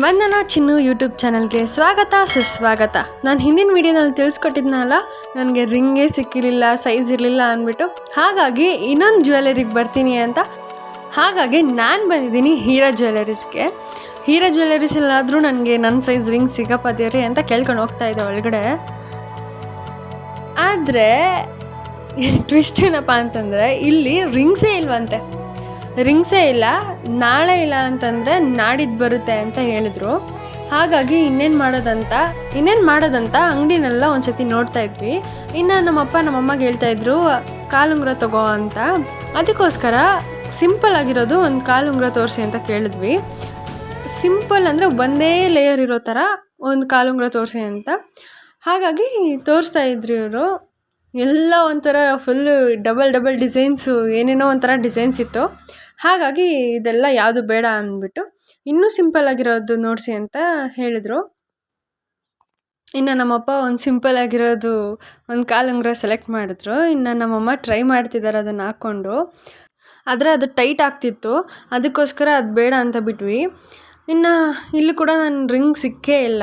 ವಂದನಾ ಚಿನ್ನು YouTube ಚಾನಲ್ಗೆ ಸ್ವಾಗತ ಸುಸ್ವಾಗತ. ನಾನು ಹಿಂದಿನ ವಿಡಿಯೋನಲ್ಲಿ ತಿಳಿಸ್ಕೊಟ್ಟಿದ್ನಲ್ಲ, ನನಗೆ ರಿಂಗೇ ಸಿಕ್ಕಿರಲಿಲ್ಲ, ಸೈಜ್ ಇರಲಿಲ್ಲ ಅಂದ್ಬಿಟ್ಟು. ಹಾಗಾಗಿ ಇನ್ನೊಂದು ಜ್ಯುವೆಲರಿಗೆ ಬರ್ತೀನಿ ಅಂತ. ಹಾಗಾಗಿ ನಾನು ಬಂದಿದ್ದೀನಿ ಹೀರಾ ಜ್ಯುವೆಲರೀಸ್ಗೆ. ಹೀರಾ ಜ್ಯುವೆಲರೀಸಲ್ಲಾದರೂ ನನಗೆ ನನ್ನ ಸೈಜ್ ರಿಂಗ್ ಸಿಗಪ್ಪದೇರಿ ಅಂತ ಕೇಳ್ಕೊಂಡು ಹೋಗ್ತಾ ಇದ್ದೆ ಒಳಗಡೆ. ಆದರೆ ಟ್ವಿಸ್ಟ್ ಏನಪ್ಪ ಅಂತಂದರೆ ಇಲ್ಲಿ ರಿಂಗ್ಸೇ ಇಲ್ಲ. ನಾಳೆ ಇಲ್ಲ ಅಂತಂದರೆ ನಾಡಿದ್ದು ಬರುತ್ತೆ ಅಂತ ಹೇಳಿದ್ರು. ಹಾಗಾಗಿ ಇನ್ನೇನು ಮಾಡೋದಂತ ಅಂಗಡಿನೆಲ್ಲ ಒಂದು ಸತಿ ನೋಡ್ತಾ ಇದ್ವಿ. ಇನ್ನು ನಮ್ಮಪ್ಪ ನಮ್ಮಮ್ಮಗೆ ಹೇಳ್ತಾಯಿದ್ರು ಕಾಲುಂಗುರ ತಗೋ ಅಂತ. ಅದಕ್ಕೋಸ್ಕರ ಸಿಂಪಲ್ ಆಗಿರೋದು ಒಂದು ಕಾಲುಂಗುರ ತೋರಿಸಿ ಅಂತ ಕೇಳಿದ್ವಿ. ಸಿಂಪಲ್ ಅಂದರೆ ಒಂದೇ ಲೇಯರ್ ಇರೋ ಥರ ಒಂದು ಕಾಲುಂಗುರ ತೋರಿಸಿ ಅಂತ. ಹಾಗಾಗಿ ತೋರಿಸ್ತಾ ಇದ್ರು ಇವರು. ಎಲ್ಲ ಒಂಥರ ಫುಲ್ಲು ಡಬಲ್ ಡಿಸೈನ್ಸು, ಏನೇನೋ ಒಂಥರ ಡಿಸೈನ್ಸ್ ಇತ್ತು. ಹಾಗಾಗಿ ಇದೆಲ್ಲ ಯಾವುದು ಬೇಡ ಅಂದ್ಬಿಟ್ಟು ಇನ್ನೂ ಸಿಂಪಲ್ ಆಗಿರೋದು ನೋಡಿಸಿ ಅಂತ ಹೇಳಿದರು. ಇನ್ನು ನಮ್ಮಪ್ಪ ಒಂದು ಸಿಂಪಲ್ ಆಗಿರೋದು ಒಂದು ಕಾಲುಂಗುರ ಸೆಲೆಕ್ಟ್ ಮಾಡಿದ್ರು. ಇನ್ನು ನಮ್ಮಮ್ಮ ಟ್ರೈ ಮಾಡ್ತಿದ್ದಾರೆ ಅದನ್ನು ಹಾಕ್ಕೊಂಡು. ಆದರೆ ಅದು ಟೈಟ್ ಆಗ್ತಿತ್ತು, ಅದಕ್ಕೋಸ್ಕರ ಅದು ಬೇಡ ಅಂತ ಬಿಟ್ವಿ. ಇನ್ನು ಇಲ್ಲಿ ಕೂಡ ನನ್ನ ರಿಂಗ್ ಸಿಕ್ಕೇ ಇಲ್ಲ.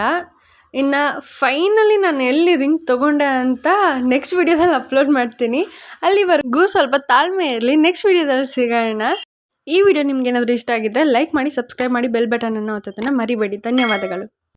ಇನ್ನು ಫೈನಲಿ ನಾನು ಎಲ್ಲಿ ರಿಂಗ್ ತೊಗೊಂಡೆ ಅಂತ ನೆಕ್ಸ್ಟ್ ವಿಡಿಯೋದಲ್ಲಿ ಅಪ್ಲೋಡ್ ಮಾಡ್ತೀನಿ. ಅಲ್ಲಿವರೆಗೂ ಸ್ವಲ್ಪ ತಾಳ್ಮೆ ಇರಲಿ, ನೆಕ್ಸ್ಟ್ ವಿಡಿಯೋದಲ್ಲಿ ಸಿಗೋಣ. ಈ ವಿಡಿಯೋ ನಿಮ್ಗೆ ಏನಾದರೂ ಇಷ್ಟ ಆಗಿದ್ದರೆ ಲೈಕ್ ಮಾಡಿ, ಸಬ್ಸ್ಕ್ರೈಬ್ ಮಾಡಿ, ಬೆಲ್ ಬಟನನ್ನು ಒತ್ತೋದನ್ನು ಮರಿಬೇಡಿ. ಧನ್ಯವಾದಗಳು.